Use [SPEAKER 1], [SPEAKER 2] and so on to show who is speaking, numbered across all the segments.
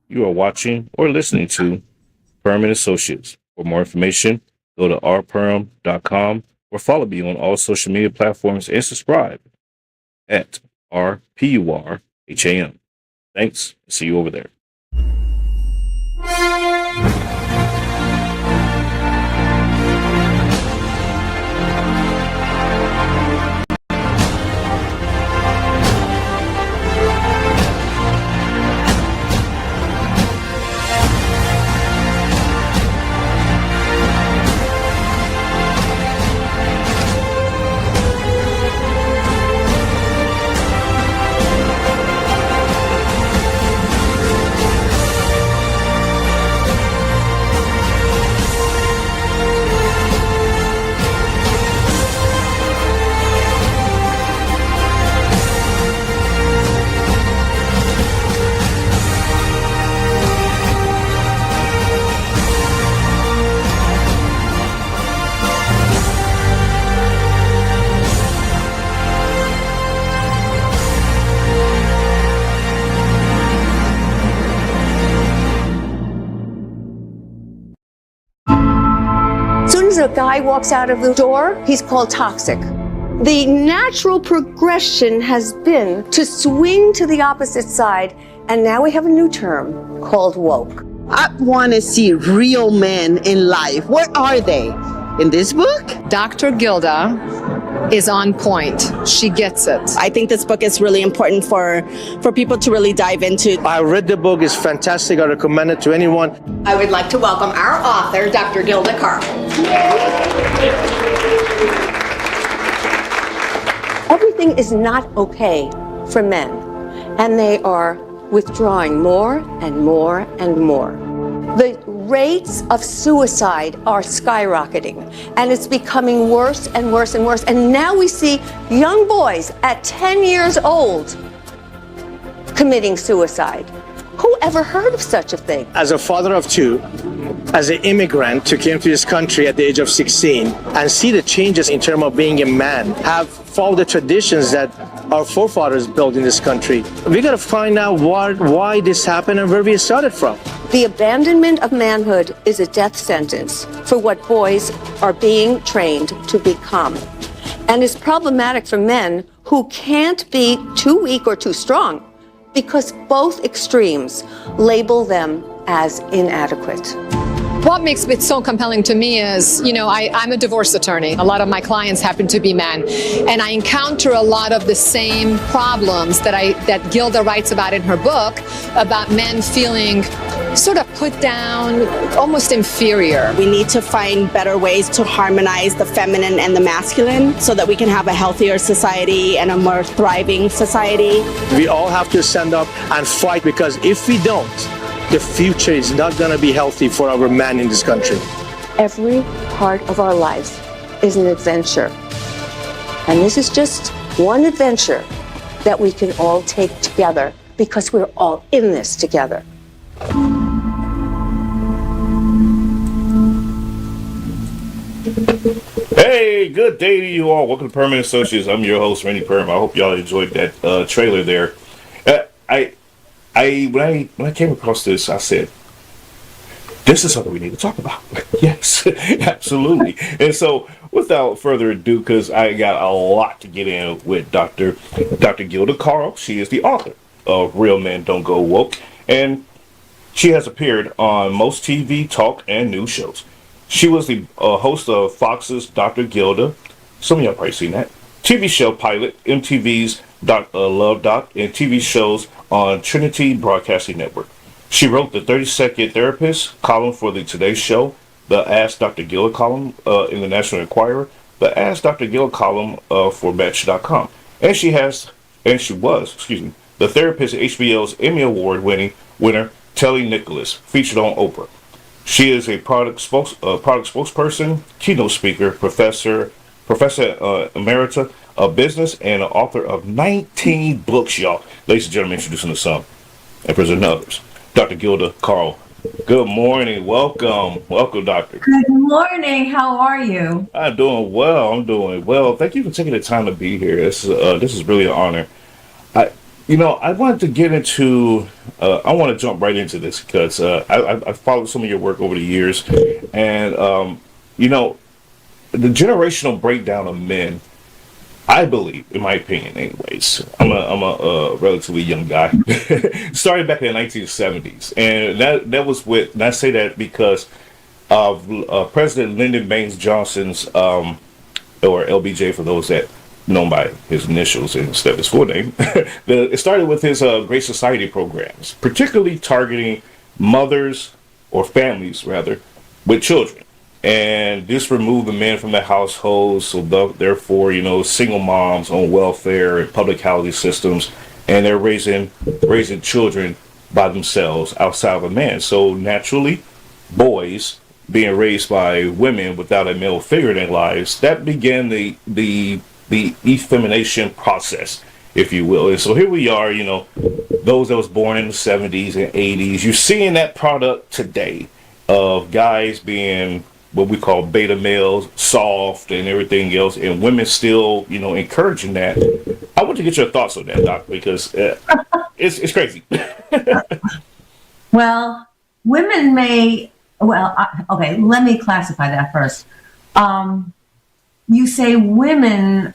[SPEAKER 1] You are watching or listening to Purham and Associates. For more information, go to rpurham.com or follow me on all social media platforms and subscribe at RPURHAM. Thanks. See you over there.
[SPEAKER 2] A guy walks out of the door, he's called toxic. The natural progression has been to swing to the opposite side, and now we have a new term called woke.
[SPEAKER 3] I want to see real men in life. Where are they? In this book?
[SPEAKER 4] Dr. Gilda is on point. She gets it.
[SPEAKER 3] I think this book is really important for people to really dive into.
[SPEAKER 5] I read the book. It's fantastic. I recommend it to anyone.
[SPEAKER 6] I would like to welcome our author, Dr. Gilda Carle.
[SPEAKER 2] Everything is not okay for men, and they are withdrawing more and more and more. The rates of suicide are skyrocketing, and it's becoming worse and worse and worse. And now we see young boys at 10 years old committing suicide. Who ever heard of such a thing?
[SPEAKER 5] As a father of two, as an immigrant who came to this country at the age of 16 and see the changes in terms of being a man, have followed the traditions that our forefathers built in this country. We got to find out why this happened and where we started from.
[SPEAKER 2] The abandonment of manhood is a death sentence for what boys are being trained to become. And is problematic for men who can't be too weak or too strong because both extremes label them as inadequate.
[SPEAKER 4] What makes it so compelling to me is, I'm a divorce attorney. A lot of my clients happen to be men, and I encounter a lot of the same problems that Gilda writes about in her book, about men feeling sort of put down, almost inferior.
[SPEAKER 3] We need to find better ways to harmonize the feminine and the masculine so that we can have a healthier society and a more thriving society.
[SPEAKER 5] We all have to stand up and fight, because if we don't, the future is not going to be healthy for our men in this country.
[SPEAKER 2] Every part of our life is an adventure. And this is just one adventure that we can all take together, because we're all in this together.
[SPEAKER 1] Hey, good day to you all. Welcome to Purham and Associates. I'm your host, Randy Purham. I hope y'all enjoyed that trailer there. When I came across this, I said, this is something we need to talk about. Yes, absolutely. And so, without further ado, because I got a lot to get in with Dr. Gilda Carle. She is the author of Real Men Don't Go Woke, and she has appeared on most TV, talk, and news shows. She was the host of Fox's Dr. Gilda. Some of y'all probably seen that. TV show pilot, MTV's Love Doc, and TV shows on Trinity Broadcasting Network. She wrote the 30-second therapist column for the Today Show, the Ask Dr. Gilda column in the National Enquirer, the Ask Dr. Gilda column for Match.com. And she was the therapist at HBO's Emmy Award winner, Telly Nicholas, featured on Oprah. She is a product spokesperson, keynote speaker, professor emerita of business, and an author of 19 books, y'all. Ladies and gentlemen, introducing the some and presenting others, Dr. Gilda Carle. Good morning. Welcome, doctor.
[SPEAKER 7] Good morning. How are you?
[SPEAKER 1] I'm doing well. Thank you for taking the time to be here. This is really an honor. I wanted to get into. I want to jump right into this because I followed some of your work over the years, and you know, the generational breakdown of men. I believe, in my opinion, anyways. I'm a relatively young guy. Started back in the 1970s, and that was with. And I say that because of President Lyndon Baines Johnson's, or LBJ for those that known by his initials instead of his full name. It started with his Great Society programs, particularly targeting mothers or families rather with children. And this removed the men from the households, so therefore, single moms on welfare and public housing systems, and they're raising children by themselves outside of a man. So naturally, boys being raised by women without a male figure in their lives, that began the effemination process, if you will. And so here we are, those that was born in the 70s and 80s, you're seeing that product today of guys being what we call beta males, soft and everything else, and women still, encouraging that. I want to get your thoughts on that, Doc, because it's crazy.
[SPEAKER 7] Well, women may, okay, let me classify that first. You say women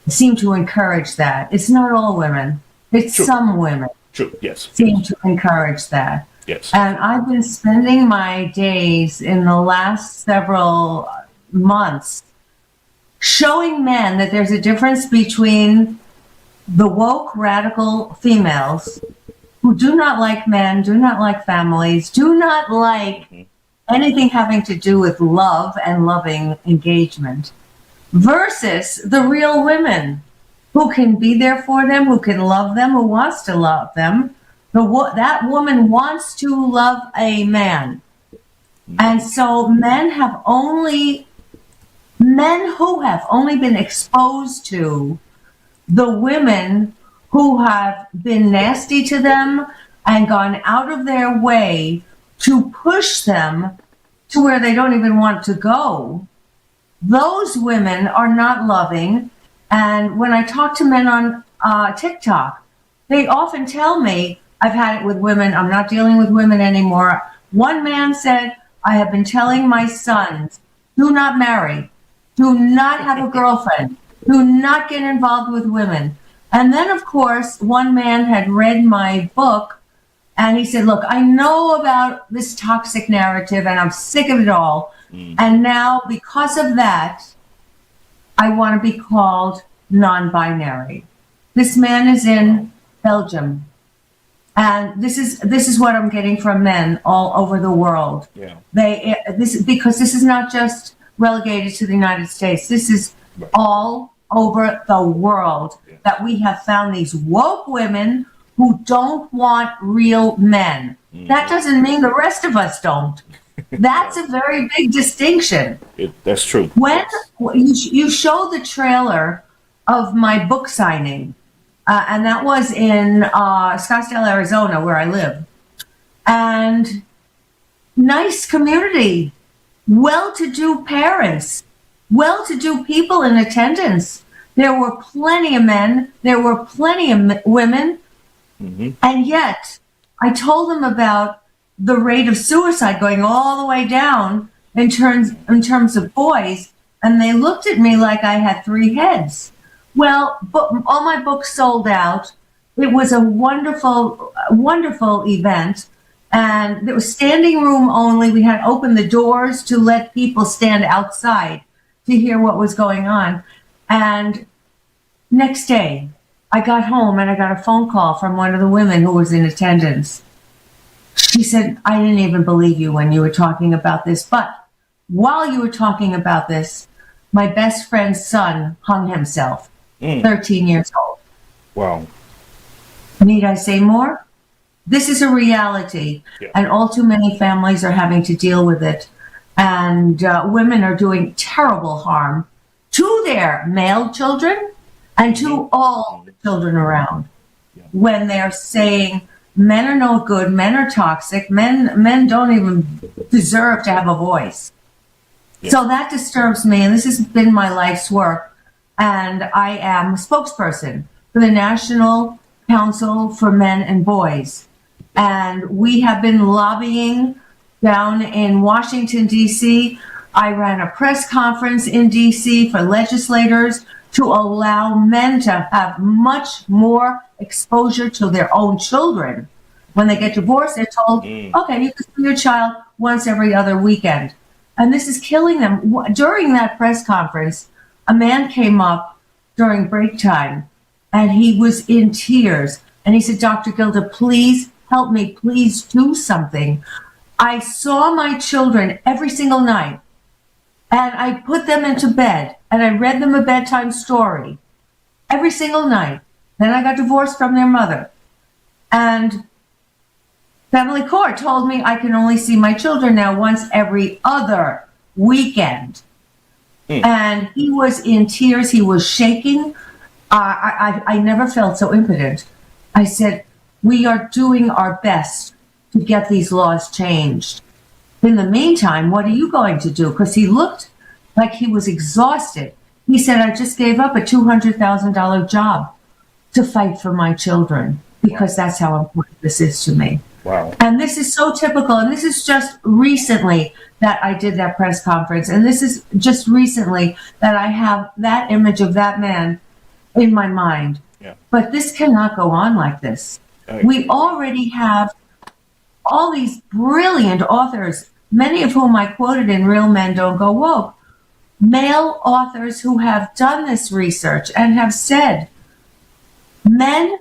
[SPEAKER 7] seem to encourage that. It's not all women. It's
[SPEAKER 1] True.
[SPEAKER 7] Some women.
[SPEAKER 1] True, yes.
[SPEAKER 7] Seem to encourage that.
[SPEAKER 1] Yes.
[SPEAKER 7] And I've been spending my days in the last several months showing men that there's a difference between the woke radical females who do not like men, do not like families, do not like anything having to do with love and loving engagement, versus the real women who can be there for them, who can love them, who wants to love them. That woman wants to love a man. And so men who have only been exposed to the women who have been nasty to them and gone out of their way to push them to where they don't even want to go, those women are not loving. And when I talk to men on TikTok, they often tell me, I've had it with women, I'm not dealing with women anymore. One man said, I have been telling my sons, do not marry, do not have a girlfriend, do not get involved with women. And then, of course, one man had read my book, and he said, look, I know about this toxic narrative, and I'm sick of it all. And now, because of that, I want to be called non-binary. This man is in Belgium. And this is what I'm getting from men all over the world.
[SPEAKER 1] Yeah.
[SPEAKER 7] Because this is not just relegated to the United States. This is all over the world that we have found these woke women who don't want real men. That doesn't mean the rest of us don't. That's a very big distinction.
[SPEAKER 1] That's true.
[SPEAKER 7] When you show the trailer of my book signing, and that was in Scottsdale, Arizona, where I live. And nice community, well-to-do parents, well-to-do people in attendance. There were plenty of men, there were plenty of women, and yet I told them about the rate of suicide going all the way down in terms of boys, and they looked at me like I had three heads. Well, all my books sold out. It was a wonderful, wonderful event. And it was standing room only. We had opened the doors to let people stand outside to hear what was going on. And next day, I got home and I got a phone call from one of the women who was in attendance. She said, I didn't even believe you when you were talking about this. But while you were talking about this, my best friend's son hung himself. 13 years old.
[SPEAKER 1] Wow.
[SPEAKER 7] Need I say more? This is a reality, and all too many families are having to deal with it. And women are doing terrible harm to their male children and to all the children around when they're saying men are no good, men are toxic, men don't even deserve to have a voice. So that disturbs me, and this has been my life's work. And I am a spokesperson for the National council for men and boys. And we have been lobbying down in Washington, D.C. I ran a press conference in D.C. for legislators to allow men to have much more exposure to their own children. When they get divorced, they're told, okay, you can see your child once every other weekend. And this is killing them. During that press conference, a man came up during break time, and he was in tears. And he said, Dr. Gilda, please help me. Please do something. I saw my children every single night, and I put them into bed, and I read them a bedtime story every single night. Then I got divorced from their mother. And family court told me I can only see my children now once every other weekend. And he was in tears. He was shaking. I never felt so impotent. I said, we are doing our best to get these laws changed. In the meantime, what are you going to do? Because he looked like he was exhausted. He said, I just gave up a $200,000 job to fight for my children because that's how important this is to me.
[SPEAKER 1] Wow.
[SPEAKER 7] And this is so typical. And this is just recently that I did that press conference. And this is just recently that I have that image of that man in my mind.
[SPEAKER 1] Yeah.
[SPEAKER 7] But this cannot go on like this. We already have all these brilliant authors, many of whom I quoted in Real Men Don't Go Woke, male authors who have done this research and have said men,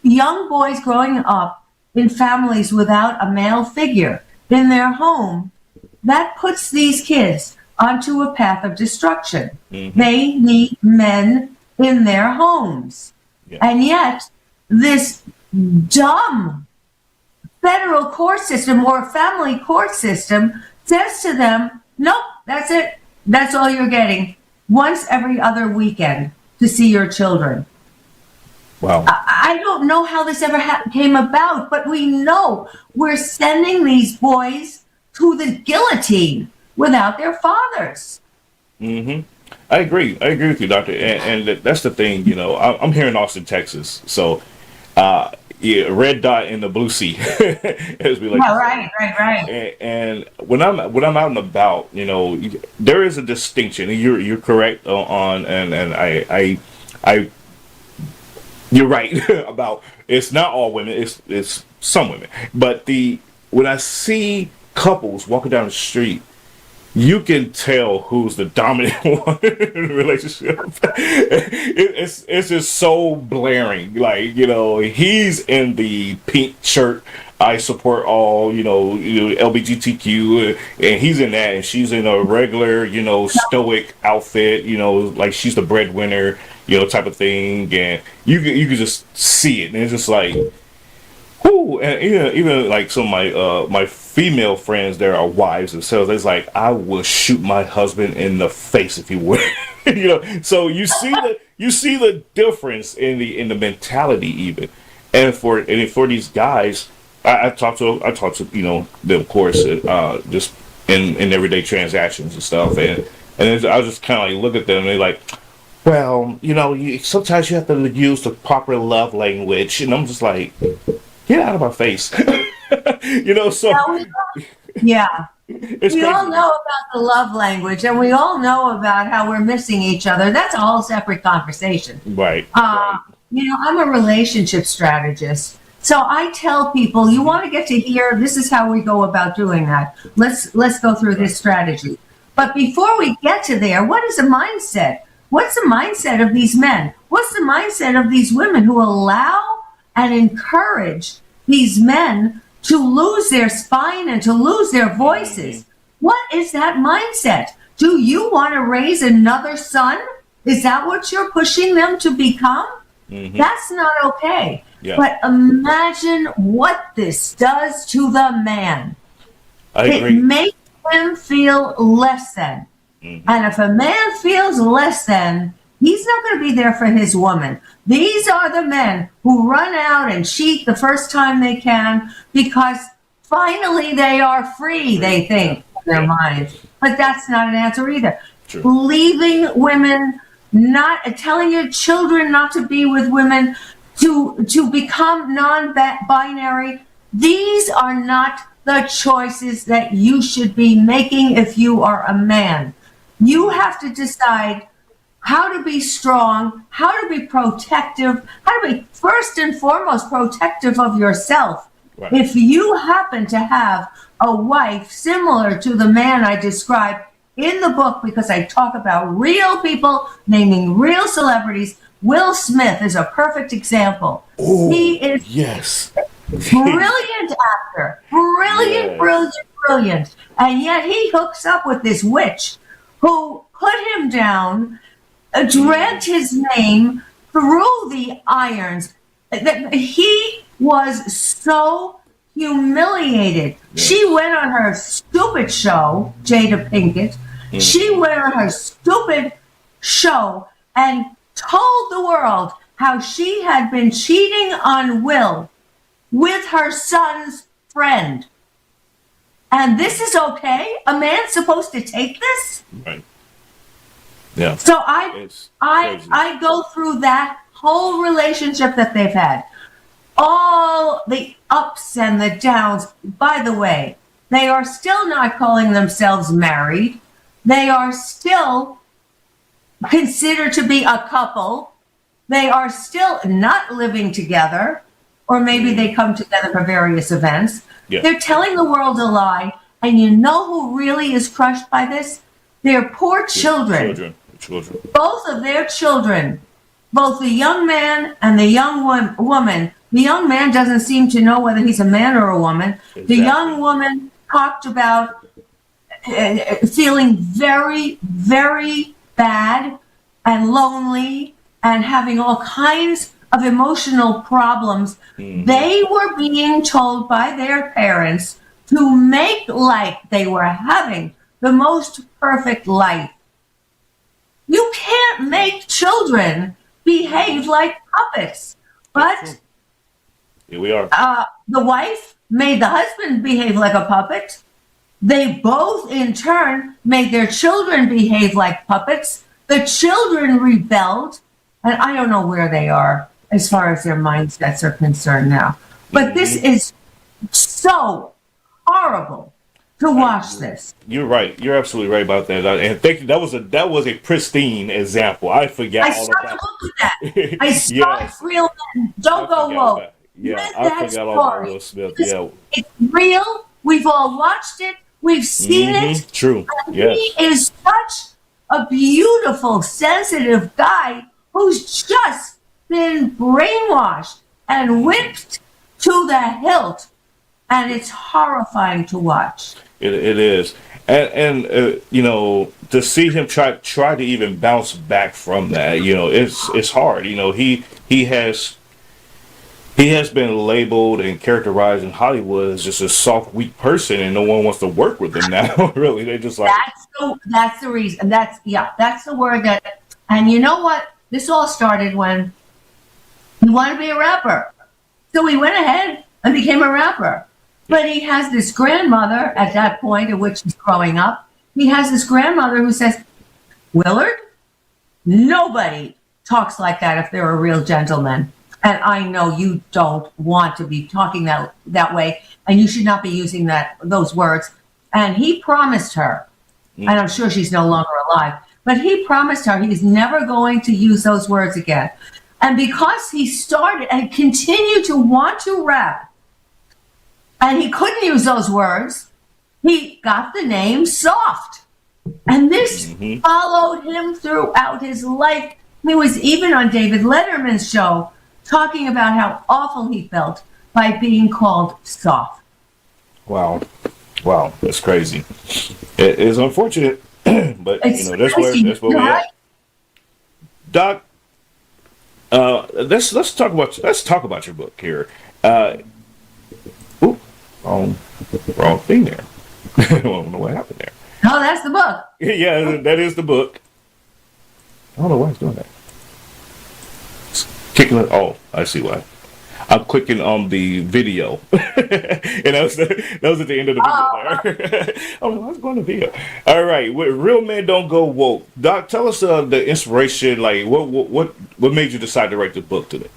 [SPEAKER 7] young boys growing up in families without a male figure in their home, that puts these kids onto a path of destruction. They need men in their homes.
[SPEAKER 1] Yeah.
[SPEAKER 7] And yet, this dumb federal court system or family court system says to them, nope, that's it. That's all you're getting. Once every other weekend to see your children.
[SPEAKER 1] Wow.
[SPEAKER 7] I don't know how this ever came about, but we know we're sending these boys to the guillotine without their fathers.
[SPEAKER 1] I agree with you, Doctor. And that's the thing, you know, I'm here in Austin, Texas. So, yeah, red dot in the blue sea, as we like.
[SPEAKER 7] Yeah, right.
[SPEAKER 1] And when I'm out and about, you know, there is a distinction. And you're correct on, and I you're right about it's not all women. It's some women. But when I see couples walking down the street, you can tell who's the dominant one in the relationship. It's just so blaring. Like, you know, he's in the pink shirt. I support all, you know, LGBTQ, and he's in that, and she's in a regular, you know, stoic outfit, you know, like she's the breadwinner, you know, type of thing, and you can just see it, and it's just like, whoo, and even like some of my female friends, there are wives themselves. It's like, I will shoot my husband in the face if he would, you know. So you see the difference in the mentality even, and for these guys. I talk to you know them, of course, just in everyday transactions and stuff, and I was just kind of like look at them and they're like, well, you know, sometimes you have to use the proper love language, and I'm just like, get out of my face, you know. So
[SPEAKER 7] yeah,
[SPEAKER 1] it's
[SPEAKER 7] we
[SPEAKER 1] crazy.
[SPEAKER 7] all know about the love language, and we all know about how we're missing each other. That's a whole separate conversation,
[SPEAKER 1] right?
[SPEAKER 7] You know, I'm a relationship strategist. So I tell people, you want to get to here, this is how we go about doing that. Let's go through this strategy. But before we get to there, what is the mindset? What's the mindset of these men? What's the mindset of these women who allow and encourage these men to lose their spine and to lose their voices? What is that mindset? Do you want to raise another son? Is that what you're pushing them to become? That's not okay.
[SPEAKER 1] Yeah.
[SPEAKER 7] But imagine what this does to the man.
[SPEAKER 1] I agree.
[SPEAKER 7] It makes him feel less than. And if a man feels less than, he's not going to be there for his woman. These are the men who run out and cheat the first time they can because finally they are free, they think, in their minds. But that's not an answer either.
[SPEAKER 1] True.
[SPEAKER 7] Leaving women, not telling your children not to be with women, to become non-binary. These are not the choices that you should be making if you are a man. You have to decide how to be strong, how to be protective, how to be first and foremost protective of yourself. Right. If you happen to have a wife similar to the man I described in the book, because I talk about real people naming real celebrities, Will Smith is a perfect example.
[SPEAKER 1] Ooh,
[SPEAKER 7] he is brilliant actor, brilliant, and yet he hooks up with this witch who put him down, dragged his name through the irons. He was so humiliated. Yeah. She went on her stupid show, Jada Pinkett. She went on her stupid show and told the world how she had been cheating on Will with her son's friend. And this is okay? A man's supposed to take this?
[SPEAKER 1] Right. Yeah.
[SPEAKER 7] So I go through that whole relationship that they've had. All the ups and the downs. By the way, they are still not calling themselves married. They are still considered to be a couple. They are still not living together, or maybe they come together for various events. Yeah. They're telling the world a lie. And you know who really is crushed by this? Their poor children. Children. Both of their children, both the young man and the young woman. The young man doesn't seem to know whether he's a man or a woman. Exactly. The young woman talked about feeling very, very bad and lonely and having all kinds of emotional problems. Mm-hmm. They were being told by their parents to make like they were having the most perfect life. You can't make children behave like puppets. But
[SPEAKER 1] here we are.
[SPEAKER 7] The wife made the husband behave like a puppet. They both, in turn, made their children behave like puppets. The children rebelled, and I don't know where they are as far as their mindsets are concerned now. But this is so horrible to watch this.
[SPEAKER 1] You're right. You're absolutely right about that. And thank you. That was a pristine example. I forgot all about
[SPEAKER 7] that. I saw real men. Don't go woke.
[SPEAKER 1] Yeah, I forgot all about Will Smith. Yeah,
[SPEAKER 7] it's real. We've all watched it. We've seen it.
[SPEAKER 1] True.
[SPEAKER 7] Yes. He is such a beautiful, sensitive guy who's just been brainwashed and whipped to the hilt, and it's horrifying to watch.
[SPEAKER 1] It is, and you know, to see him try to even bounce back from that, you know, it's hard. You know, he has been labeled and characterized in Hollywood as just a soft, weak person, and no one wants to work with him now. Really, they just like
[SPEAKER 7] that's the reason. That's the word that. And you know what? This all started when he wanted to be a rapper, so he went ahead and became a rapper. But he has this grandmother at that point at which he's growing up. He has this grandmother who says, "Willard, nobody talks like that if they're a real gentleman. And I know you don't want to be talking that way, and you should not be using those words." And he promised her, and I'm sure she's no longer alive, but he promised her he's never going to use those words again. And because he started and continued to want to rap, and he couldn't use those words, he got the name Soft. And this followed him throughout his life. He was even on David Letterman's show talking about how awful he felt by being called soft.
[SPEAKER 1] Wow, that's crazy. It is unfortunate, but
[SPEAKER 7] it's
[SPEAKER 1] that's where we're at. Doc, let's talk about your book here. Wrong thing there. I don't know what happened there.
[SPEAKER 7] Oh, that's the book.
[SPEAKER 1] Yeah, that is the book. I don't know why it's doing that. Kicking it. Oh, I see why. I'm clicking on the video, and that was at the end of the video. There. Oh, I was going to video. All right, Real Men Don't Go Woke. Doc, tell us the inspiration. Like, what made you decide to write the book today?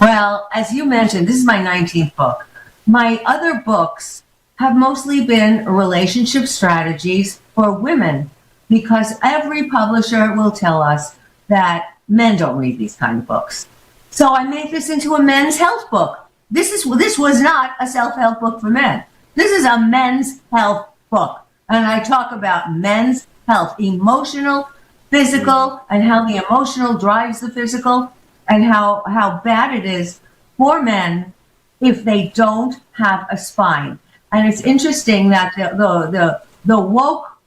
[SPEAKER 7] Well, as you mentioned, this is my 19th book. My other books have mostly been relationship strategies for women because every publisher will tell us that men don't read these kind of books. So I made this into a men's health book. This was not a self-help book for men. This is a men's health book. And I talk about men's health, emotional, physical, and how the emotional drives the physical, and how bad it is for men if they don't have a spine. And it's interesting that the woke,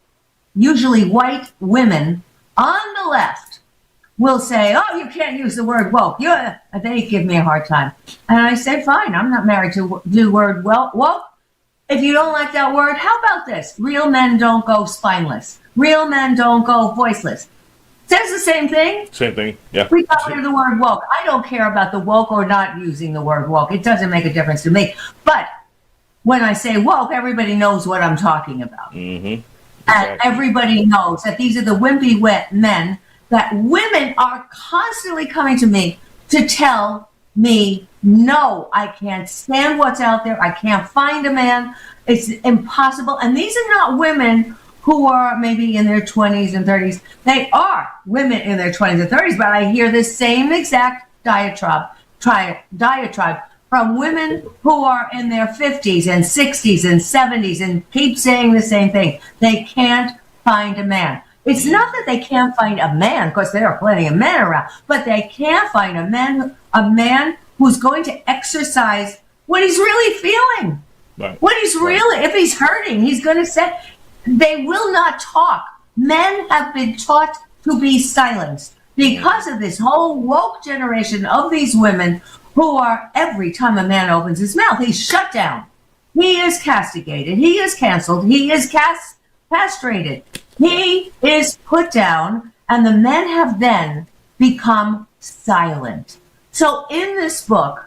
[SPEAKER 7] usually white women on the left will say, oh, you can't use the word woke. They give me a hard time. And I say, fine, I'm not married to the word woke. If you don't like that word, how about this? Real men don't go spineless. Real men don't go voiceless. Says the same thing.
[SPEAKER 1] Same thing, yeah.
[SPEAKER 7] We got rid of the word woke. I don't care about the woke or not using the word woke. It doesn't make a difference to me. But when I say woke, everybody knows what I'm talking about.
[SPEAKER 1] Mm-hmm.
[SPEAKER 7] Exactly. And everybody knows that these are the wimpy men, that women are constantly coming to me to tell me, no, I can't stand what's out there. I can't find a man. It's impossible. And these are not women who are maybe in their 20s and 30s. They are women in their 20s and 30s, but I hear the same exact diatribe from women who are in their 50s and 60s and 70s and keep saying the same thing. They can't find a man. It's not that they can't find a man, because there are plenty of men around, but they can't find a man who's going to exercise what he's really feeling.
[SPEAKER 1] Right.
[SPEAKER 7] What he's really, if he's hurting, he's going to say, they will not talk. Men have been taught to be silenced because of this whole woke generation of these women who are, every time a man opens his mouth, he's shut down. He is castigated. He is canceled. He is castrated. He is put down, and the men have then become silent. So in this book,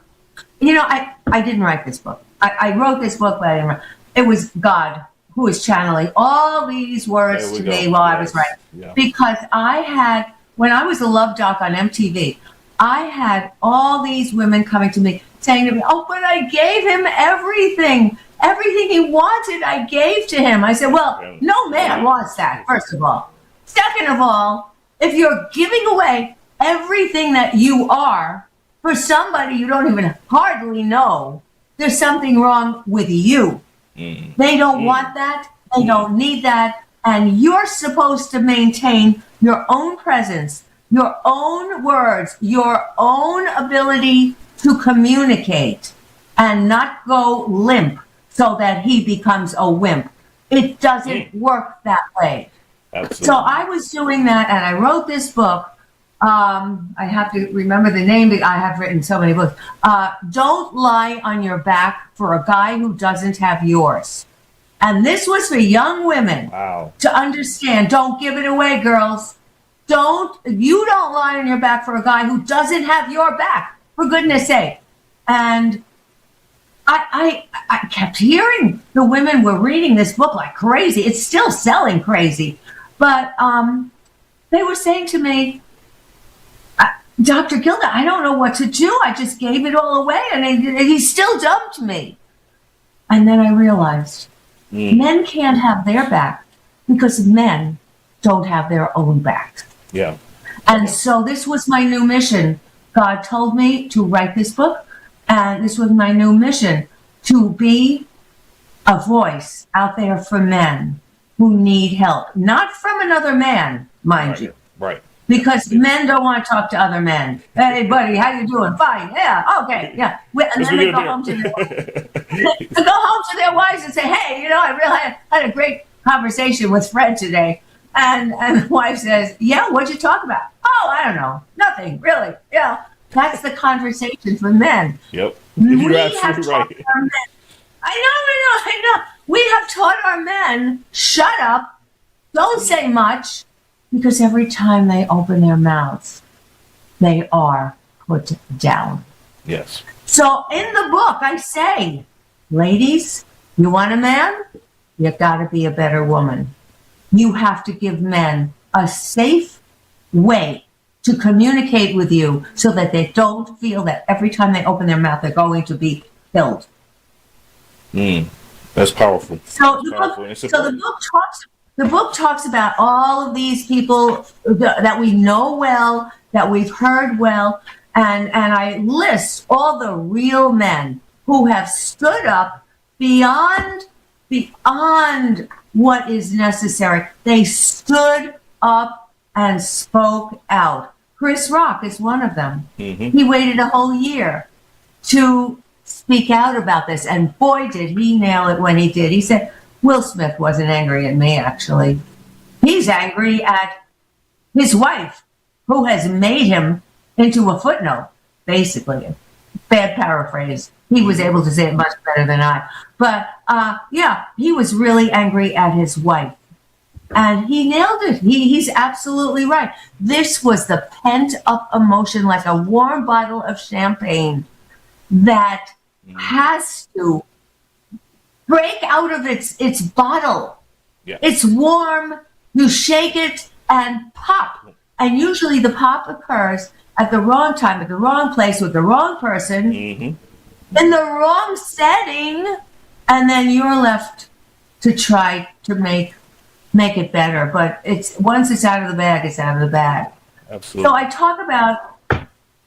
[SPEAKER 7] I didn't write this book. I wrote this book, but I didn't write. It was God who was channeling all these words to me while I was writing. Yeah. Because when I was a love doc on MTV, I had all these women coming to me saying to me, oh, but I gave him everything. Everything he wanted, I gave to him. I said, well, no man wants that, first of all. Second of all, if you're giving away everything that you are for somebody you don't even hardly know, there's something wrong with you. They don't want that. They don't need that. And you're supposed to maintain your own presence, your own words, your own ability to communicate and not go limp so that he becomes a wimp. It doesn't work that way.
[SPEAKER 1] Absolutely.
[SPEAKER 7] So I was doing that, and I wrote this book. I have to remember the name. I have written so many books. Don't lie on your back for a guy who doesn't have yours. And this was for young women to understand. Don't give it away, girls. You don't lie on your back for a guy who doesn't have your back, for goodness sake. And I kept hearing the women were reading this book like crazy. It's still selling crazy. But they were saying to me, Dr. Gilda, I don't know what to do. I just gave it all away, and he still dumped me. And then I realized men can't have their back because men don't have their own back.
[SPEAKER 1] Yeah.
[SPEAKER 7] And so this was my new mission. God told me to write this book, and this was my new mission, to be a voice out there for men who need help. Not from another man, mind you.
[SPEAKER 1] Right.
[SPEAKER 7] Because men don't want to talk to other men. Hey, buddy, how you doing? Fine. Yeah. Okay. Yeah. And then they go home to their wives and say, hey, I really had a great conversation with Fred today. And the wife says, yeah, what'd you talk about? Oh, I don't know. Nothing, really. Yeah. That's the conversation for men.
[SPEAKER 1] Yep.
[SPEAKER 7] You're absolutely right. I know. We have taught our men, shut up, don't say much, because every time they open their mouths, they are put down.
[SPEAKER 1] Yes.
[SPEAKER 7] So in the book, I say, ladies, you want a man? You got to be a better woman. You have to give men a safe way to communicate with you so that they don't feel that every time they open their mouth, they're going to be killed.
[SPEAKER 1] That's powerful.
[SPEAKER 7] So,
[SPEAKER 1] That's
[SPEAKER 7] the book talks about all of these people that we know well, that we've heard well, and I list all the real men who have stood up beyond what is necessary. They stood up and spoke out. Chris Rock is one of them. He waited a whole year to speak out about this, and boy, did he nail it when he did. He said, Will Smith wasn't angry at me, actually. He's angry at his wife, who has made him into a footnote, basically. Bad paraphrase. He was able to say it much better than I. But, yeah, he was really angry at his wife. And he nailed it. He's absolutely right. This was the pent-up emotion, like a warm bottle of champagne that has to break out of its bottle.
[SPEAKER 1] Yeah.
[SPEAKER 7] It's warm. You shake it and pop. And usually the pop occurs at the wrong time, at the wrong place, with the wrong person, in the wrong setting, and then you're left to try to make it better. But once it's out of the bag, it's out of the bag.
[SPEAKER 1] Absolutely.
[SPEAKER 7] So I talk about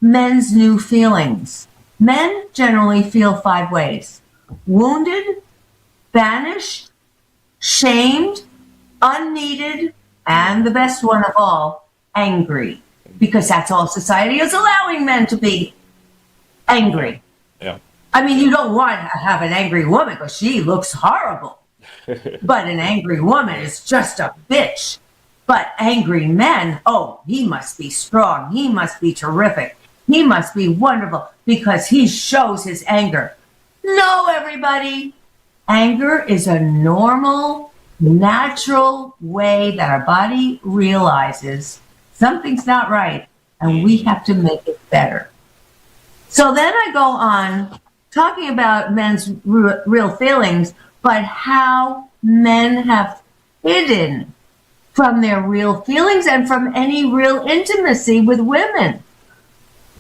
[SPEAKER 7] men's new feelings. Men generally feel 5 ways: wounded, banished, shamed, unneeded, and the best one of all, angry. Because that's all society is allowing men to be: angry.
[SPEAKER 1] Yeah.
[SPEAKER 7] I mean, you don't want to have an angry woman because she looks horrible. But an angry woman is just a bitch. But angry men, oh, he must be strong. He must be terrific. He must be wonderful because he shows his anger. No, everybody. Anger is a normal, natural way that our body realizes something's not right, and we have to make it better. So then I go on talking about men's real feelings, but how men have hidden from their real feelings and from any real intimacy with women.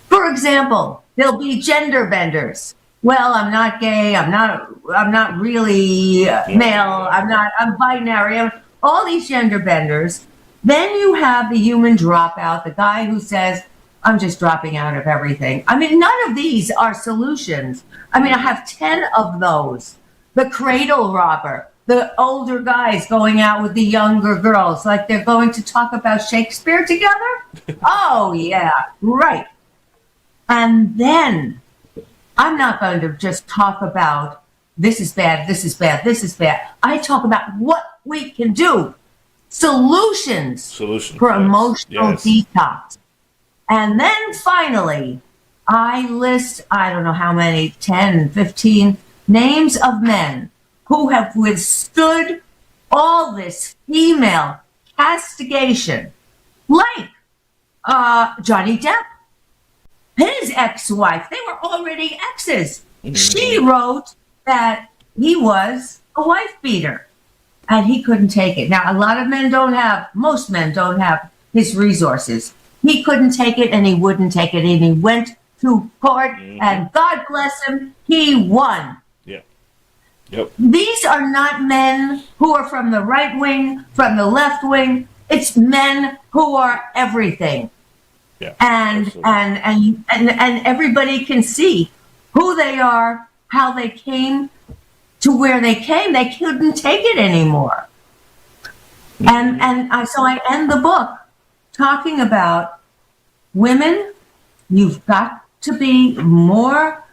[SPEAKER 7] For example, there'll be gender benders. Well, I'm not gay. I'm not really male. I'm binary. All these gender benders. Then you have the human dropout, the guy who says, I'm just dropping out of everything. I mean, none of these are solutions. I mean, I have 10 of those. The cradle robber, the older guys going out with the younger girls, like they're going to talk about Shakespeare together. Oh, yeah, right. And then I'm not going to just talk about this is bad, this is bad, this is bad. I talk about what we can do. Solutions for emotional detox. And then finally, I list, I don't know how many, 10, 15 names of men who have withstood all this female castigation, like Johnny Depp, his ex-wife. They were already exes. She wrote that he was a wife beater. And he couldn't take it. Now, a lot of men most men don't have his resources. He couldn't take it, and he wouldn't take it, and he went to court, and God bless him, he won.
[SPEAKER 1] Yeah. Yep.
[SPEAKER 7] These are not men who are from the right wing, from the left wing. It's men who are everything.
[SPEAKER 1] Yeah.
[SPEAKER 7] And everybody can see who they are, how they came to where they came. They couldn't take it anymore. So I end the book talking about women. You've got to be more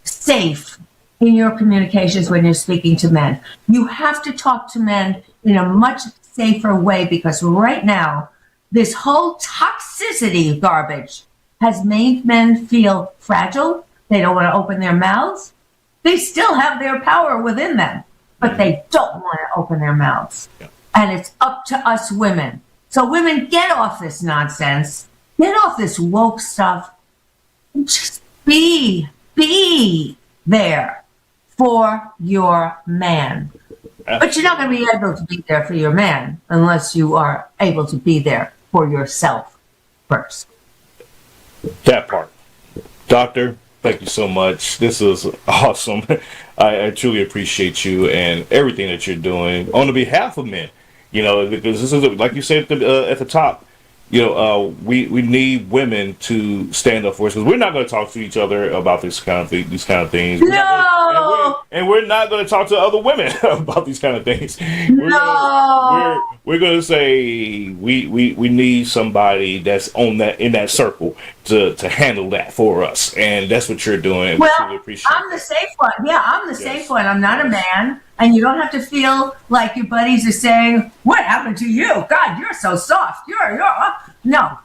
[SPEAKER 7] safe in your communications when you're speaking to men. You have to talk to men in a much safer way, because right now, this whole toxicity garbage has made men feel fragile. They don't want to open their mouths. They still have their power within them, but they don't want to open their mouths.
[SPEAKER 1] Yeah.
[SPEAKER 7] And it's up to us women. So women, get off this nonsense. Get off this woke stuff. And just be there for your man. But you're not going to be able to be there for your man unless you are able to be there for yourself first.
[SPEAKER 1] That part. Doctor, thank you so much. This is awesome. I truly appreciate you and everything that you're doing on the behalf of men. Because this is, like you said at the top, we need women to stand up for us, because we're not going to talk to each other about these kind of things.
[SPEAKER 7] No.
[SPEAKER 1] We're not going to talk to other women about these kind of things.
[SPEAKER 7] No.
[SPEAKER 1] We're going to say we need somebody that's in that circle to handle that for us, and that's what you're doing.
[SPEAKER 7] Well,
[SPEAKER 1] we really appreciate
[SPEAKER 7] I'm the safe one. Yeah, I'm the safe one. I'm not a man, and you don't have to feel like your buddies are saying, "What happened to you? God, you're so soft. You're no."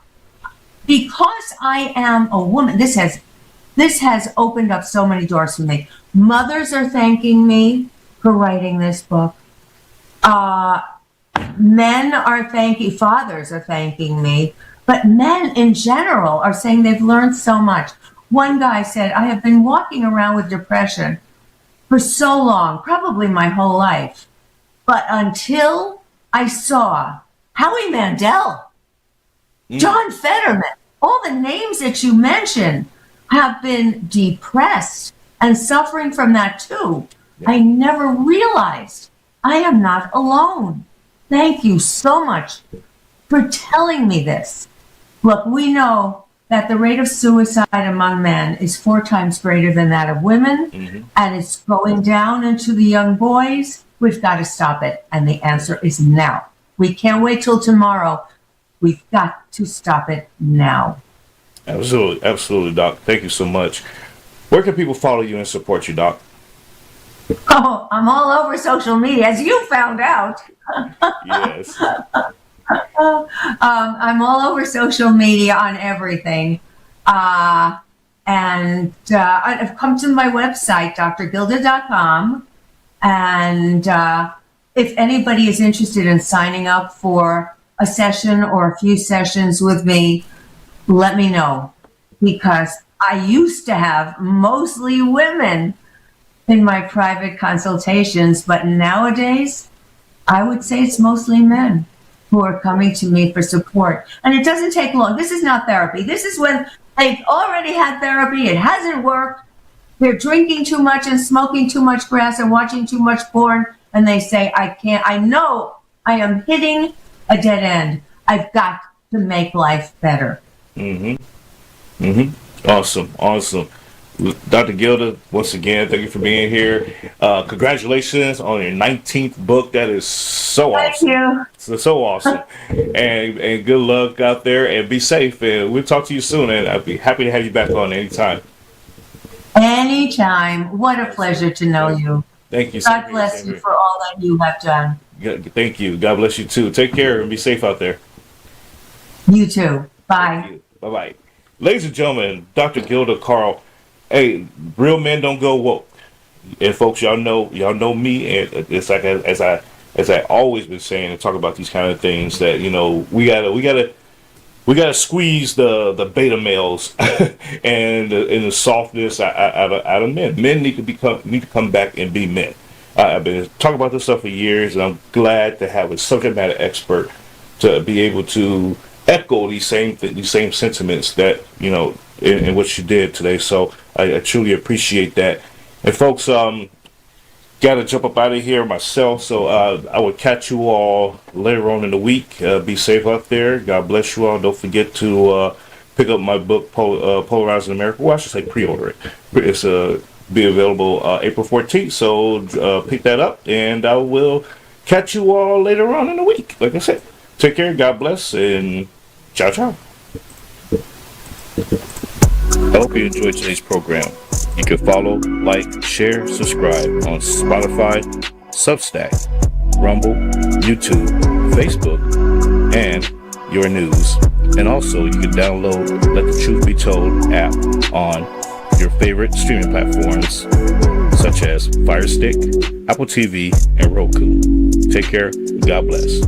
[SPEAKER 7] Because I am a woman, this has opened up so many doors for me. Mothers are thanking me for writing this book. Fathers are thanking me, but men in general are saying they've learned so much. One guy said, "I have been walking around with depression for so long, probably my whole life, but until I saw Howie Mandel, John Fetterman, all the names that you mentioned, have been depressed and suffering from that too. I never realized I am not alone. Thank you so much for telling me this." Look, we know that the rate of suicide among men is 4 times greater than that of women, and it's going down into the young boys. We've got to stop it, and the answer is now. We can't wait till tomorrow. We've got to stop it now.
[SPEAKER 1] Absolutely, Doc. Thank you so much. Where can people follow you and support you, Doc?
[SPEAKER 7] Oh, I'm all over social media, as you found out.
[SPEAKER 1] Yes.
[SPEAKER 7] I'm all over social media on everything. And I've come to my website, drgilda.com. And if anybody is interested in signing up for a session or a few sessions with me, let me know. Because I used to have mostly women in my private consultations, but nowadays, I would say it's mostly men who are coming to me for support. And it doesn't take long. This is not therapy. This is when they've already had therapy, it hasn't worked, they're drinking too much and smoking too much grass and watching too much porn, and they say, I know I am hitting a dead end. I've got to make life better.
[SPEAKER 1] Awesome. Dr. Gilda, once again, thank you for being here. Congratulations on your 19th book. That is so awesome.
[SPEAKER 7] Thank you.
[SPEAKER 1] So awesome. and good luck out there, and be safe. And we'll talk to you soon, and I'll be happy to have you back on anytime.
[SPEAKER 7] Anytime. What a pleasure to know you.
[SPEAKER 1] Thank you.
[SPEAKER 7] God bless you for all that you have done.
[SPEAKER 1] Thank you. God bless you too. Take care and be safe out there.
[SPEAKER 7] You too. Bye.
[SPEAKER 1] Bye-bye. Ladies and gentlemen, Dr. Gilda Carle. Hey, real men don't go woke. And folks, y'all know me, and it's like as I always been saying and talk about these kind of things, that we gotta squeeze the beta males and the softness out of men. Men need to come back and be men. I've been talking about this stuff for years, and I'm glad to have a subject matter expert to be able to echo these same sentiments that in what you did today. So I truly appreciate that. And folks, gotta jump up out of here myself. So I will catch you all later on in the week. Be safe out there. God bless you all. Don't forget to pick up my book, Polarizing America. Well, I should say pre-order it. It's be available April 14th. So pick that up, and I will catch you all later on in the week. Like I said, take care. God bless, and ciao, ciao. I hope you enjoyed today's program. You can follow, like, share, subscribe on Spotify, Substack, Rumble, YouTube, Facebook, and your news. And also, you can download Let the Truth Be Told app on your favorite streaming platforms, such as Fire Stick, Apple TV, and Roku. Take care. God bless.